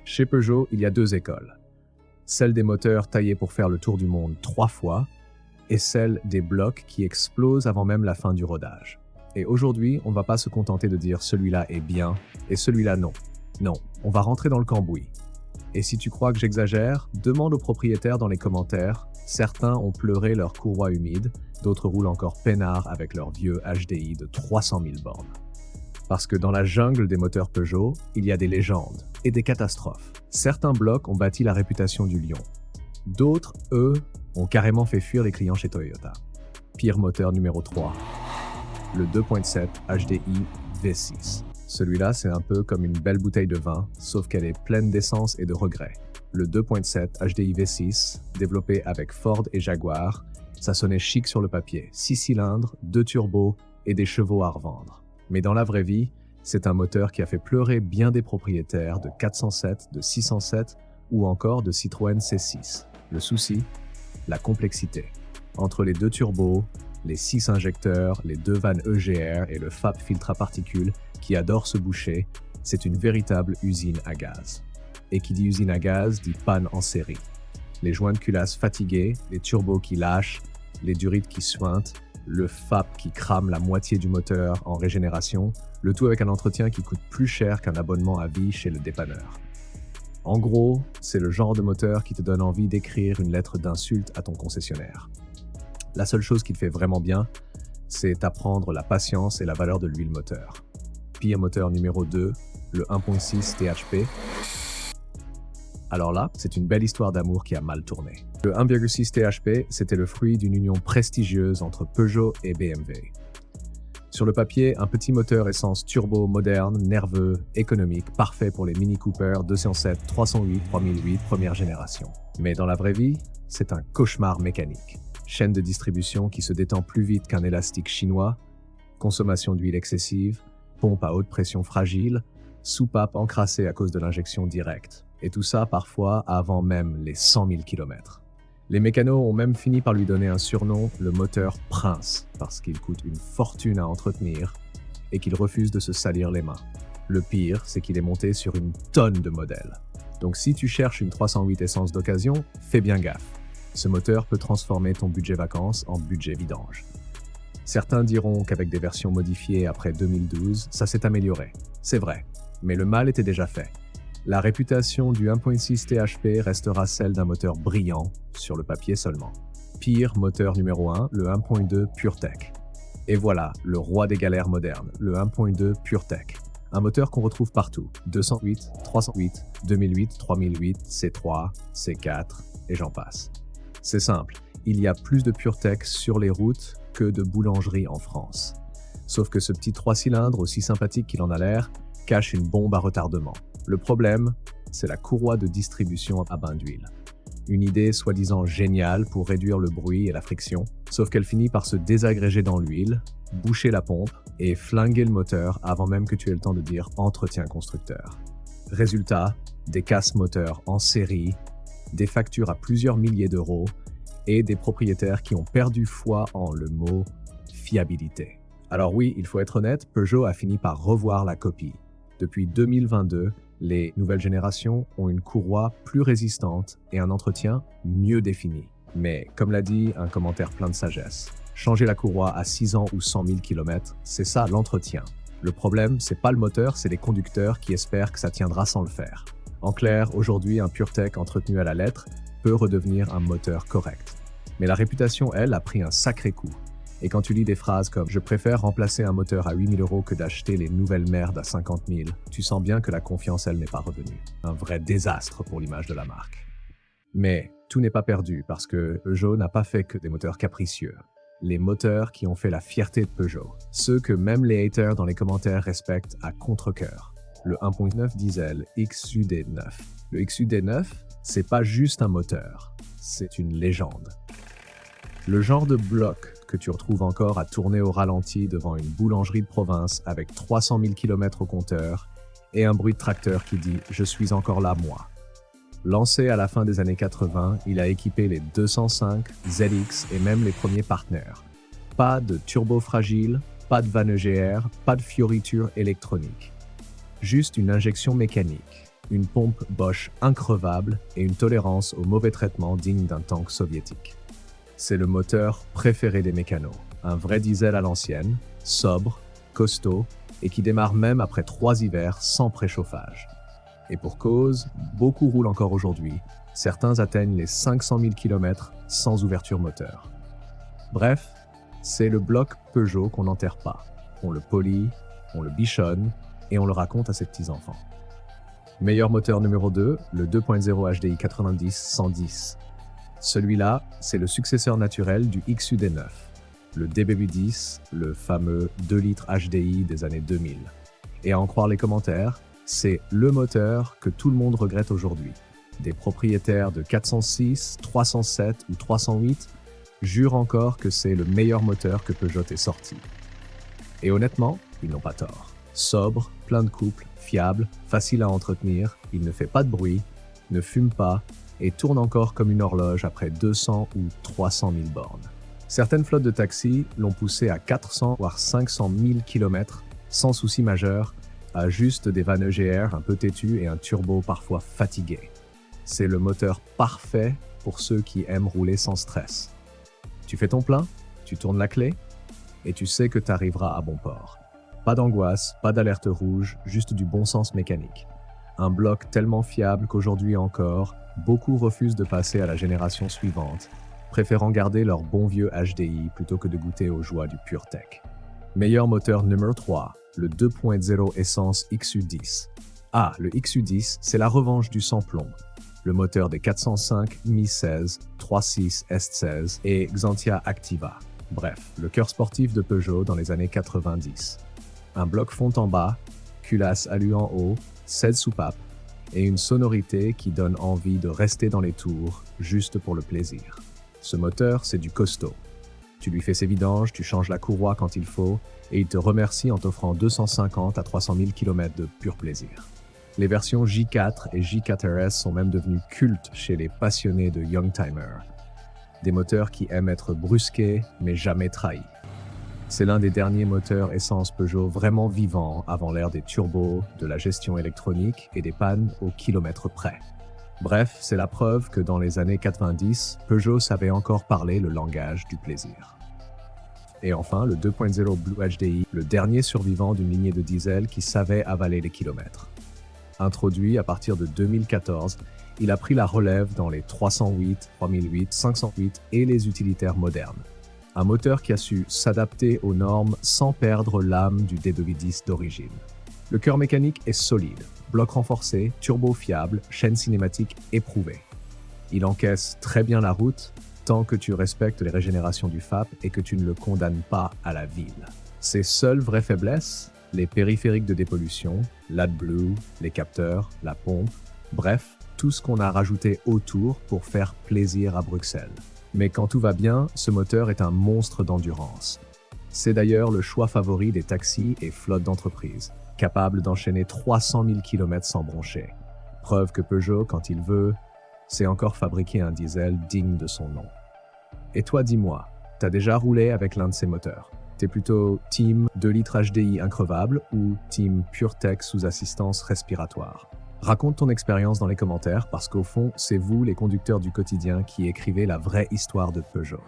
Chez Peugeot, il y a deux écoles. Celle des moteurs taillés pour faire le tour du monde 3 fois et celle des blocs qui explosent avant même la fin du rodage. Et aujourd'hui, on ne va pas se contenter de dire celui-là est bien et celui-là non. Non, on va rentrer dans le cambouis. Et si tu crois que j'exagère, demande aux propriétaires dans les commentaires. Certains ont pleuré leur courroie humide, d'autres roulent encore peinard avec leur vieux HDI de 300 000 bornes. Parce que dans la jungle des moteurs Peugeot, il y a des légendes et des catastrophes. Certains blocs ont bâti la réputation du lion. D'autres, eux, ont carrément fait fuir les clients chez Toyota. Pire moteur numéro 3, le 2.7 HDI V6. Celui-là, c'est un peu comme une belle bouteille de vin, sauf qu'elle est pleine d'essence et de regrets. Le 2.7 HDI V6, développé avec Ford et Jaguar, ça sonnait chic sur le papier. 6 cylindres, 2 turbos et des chevaux à revendre. Mais dans la vraie vie, c'est un moteur qui a fait pleurer bien des propriétaires de 407, de 607 ou encore de Citroën C6. Le souci, la complexité. Entre les 2 turbos, les 6 injecteurs, les 2 vannes EGR et le FAP filtre à particules qui adore se boucher, c'est une véritable usine à gaz. Et qui dit usine à gaz dit panne en série. Les joints de culasse fatigués, les turbos qui lâchent, les durites qui suintent, le FAP qui crame la moitié du moteur en régénération, le tout avec un entretien qui coûte plus cher qu'un abonnement à vie chez le dépanneur. En gros, c'est le genre de moteur qui te donne envie d'écrire une lettre d'insulte à ton concessionnaire. La seule chose qui te fait vraiment bien, c'est apprendre la patience et la valeur de l'huile moteur. Pire moteur numéro 2, le 1.6 THP. Alors là, c'est une belle histoire d'amour qui a mal tourné. Le 1.6 THP, c'était le fruit d'une union prestigieuse entre Peugeot et BMW. Sur le papier, un petit moteur essence turbo moderne, nerveux, économique, parfait pour les Mini Cooper 207, 308, 3008 première génération. Mais dans la vraie vie, c'est un cauchemar mécanique. Chaîne de distribution qui se détend plus vite qu'un élastique chinois, consommation d'huile excessive, pompe à haute pression fragile, soupape encrassée à cause de l'injection directe. Et tout ça parfois avant même les 100 000 km. Les mécanos ont même fini par lui donner un surnom, le moteur Prince, parce qu'il coûte une fortune à entretenir et qu'il refuse de se salir les mains. Le pire, c'est qu'il est monté sur une tonne de modèles. Donc si tu cherches une 308 essence d'occasion, fais bien gaffe. Ce moteur peut transformer ton budget vacances en budget vidange. Certains diront qu'avec des versions modifiées après 2012, ça s'est amélioré. C'est vrai, mais le mal était déjà fait. La réputation du 1.6 THP restera celle d'un moteur brillant, sur le papier seulement. Pire moteur numéro 1, le 1.2 PureTech. Et voilà, le roi des galères modernes, le 1.2 PureTech. Un moteur qu'on retrouve partout, 208, 308, 2008, 3008, C3, C4, et j'en passe. C'est simple, il y a plus de PureTech sur les routes que de boulangeries en France. Sauf que ce petit 3 cylindres, aussi sympathique qu'il en a l'air, cache une bombe à retardement. Le problème, c'est la courroie de distribution à bain d'huile. Une idée soi-disant géniale pour réduire le bruit et la friction, sauf qu'elle finit par se désagréger dans l'huile, boucher la pompe et flinguer le moteur avant même que tu aies le temps de dire « entretien constructeur ». Résultat, des casses moteurs en série, des factures à plusieurs milliers d'euros et des propriétaires qui ont perdu foi en le mot « fiabilité ». Alors oui, il faut être honnête, Peugeot a fini par revoir la copie. Depuis 2022, les nouvelles générations ont une courroie plus résistante et un entretien mieux défini. Mais comme l'a dit un commentaire plein de sagesse, changer la courroie à 6 ans ou 100 000 km, c'est ça l'entretien. Le problème, c'est pas le moteur, c'est les conducteurs qui espèrent que ça tiendra sans le faire. En clair, aujourd'hui, un PureTech entretenu à la lettre peut redevenir un moteur correct. Mais la réputation, elle, a pris un sacré coup. Et quand tu lis des phrases comme « Je préfère remplacer un moteur à 8 000 € que d'acheter les nouvelles merdes à 50 000 », tu sens bien que la confiance, elle, n'est pas revenue. Un vrai désastre pour l'image de la marque. Mais tout n'est pas perdu parce que Peugeot n'a pas fait que des moteurs capricieux. Les moteurs qui ont fait la fierté de Peugeot. Ceux que même les haters dans les commentaires respectent à contre-cœur. Le 1.9 diesel XUD9. Le XUD9, c'est pas juste un moteur, c'est une légende. Le genre de bloc que tu retrouves encore à tourner au ralenti devant une boulangerie de province avec 300 000 km au compteur et un bruit de tracteur qui dit « Je suis encore là, moi ». Lancé à la fin des années 80, il a équipé les 205, ZX et même les premiers partenaires. Pas de turbo fragile, pas de vanne EGR, pas de fioriture électronique. Juste une injection mécanique. une pompe Bosch increvable et une tolérance au mauvais traitement digne d'un tank soviétique. C'est le moteur préféré des mécanos, un vrai diesel à l'ancienne, sobre, costaud et qui démarre même après 3 hivers sans préchauffage. Et pour cause, beaucoup roulent encore aujourd'hui, certains atteignent les 500 000 km sans ouverture moteur. Bref, c'est le bloc Peugeot qu'on n'enterre pas. On le polit, on le bichonne et on le raconte à ses petits-enfants. Meilleur moteur numéro 2, le 2.0 HDI 90-110. Celui-là, c'est le successeur naturel du XUD9, le DBB10, le fameux 2 litres HDI des années 2000. Et à en croire les commentaires, c'est le moteur que tout le monde regrette aujourd'hui. Des propriétaires de 406, 307 ou 308 jurent encore que c'est le meilleur moteur que Peugeot ait sorti. Et honnêtement, ils n'ont pas tort. Sobre, plein de couple, fiable, facile à entretenir, il ne fait pas de bruit, ne fume pas et tourne encore comme une horloge après 200 ou 300 000 bornes. Certaines flottes de taxis l'ont poussé à 400 voire 500 000 km sans souci majeur, à juste des vannes EGR un peu têtues et un turbo parfois fatigué. C'est le moteur parfait pour ceux qui aiment rouler sans stress. Tu fais ton plein, tu tournes la clé et tu sais que tu arriveras à bon port. Pas d'angoisse, pas d'alerte rouge, juste du bon sens mécanique. Un bloc tellement fiable qu'aujourd'hui encore, beaucoup refusent de passer à la génération suivante, préférant garder leur bon vieux HDI plutôt que de goûter aux joies du PureTech. Meilleur moteur numéro 3, le 2.0 essence XU10. Ah, le XU10, c'est la revanche du sans-plomb. Le moteur des 405, Mi 16, 36 S16 et Xantia Activa. Bref, le cœur sportif de Peugeot dans les années 90. Un bloc fond en bas, culasse alu en haut, 16 soupapes et une sonorité qui donne envie de rester dans les tours juste pour le plaisir. Ce moteur, c'est du costaud. Tu lui fais ses vidanges, tu changes la courroie quand il faut et il te remercie en t'offrant 250 à 300 000 km de pur plaisir. Les versions J4 et J4RS sont même devenues cultes chez les passionnés de Youngtimer. Des moteurs qui aiment être brusqués mais jamais trahis. C'est l'un des derniers moteurs essence Peugeot vraiment vivants avant l'ère des turbos, de la gestion électronique et des pannes au kilomètre près. Bref, c'est la preuve que dans les années 90, Peugeot savait encore parler le langage du plaisir. Et enfin, le 2.0 Blue HDI, le dernier survivant d'une lignée de diesel qui savait avaler les kilomètres. Introduit à partir de 2014, il a pris la relève dans les 308, 3008, 508 et les utilitaires modernes. Un moteur qui a su s'adapter aux normes sans perdre l'âme du DB10 d'origine. Le cœur mécanique est solide, bloc renforcé, turbo fiable, chaîne cinématique éprouvée. Il encaisse très bien la route, tant que tu respectes les régénérations du FAP et que tu ne le condamnes pas à la ville. Ses seules vraies faiblesses, les périphériques de dépollution, l'AdBlue, les capteurs, la pompe, bref, tout ce qu'on a rajouté autour pour faire plaisir à Bruxelles. Mais quand tout va bien, ce moteur est un monstre d'endurance. C'est d'ailleurs le choix favori des taxis et flottes d'entreprises, capable d'enchaîner 300 000 km sans broncher. Preuve que Peugeot, quand il veut, sait encore fabriquer un diesel digne de son nom. Et toi, dis-moi, t'as déjà roulé avec l'un de ces moteurs? T'es plutôt team 2 litres HDI increvable ou team PureTech sous assistance respiratoire? Raconte ton expérience dans les commentaires parce qu'au fond, c'est vous, les conducteurs du quotidien, qui écrivez la vraie histoire de Peugeot.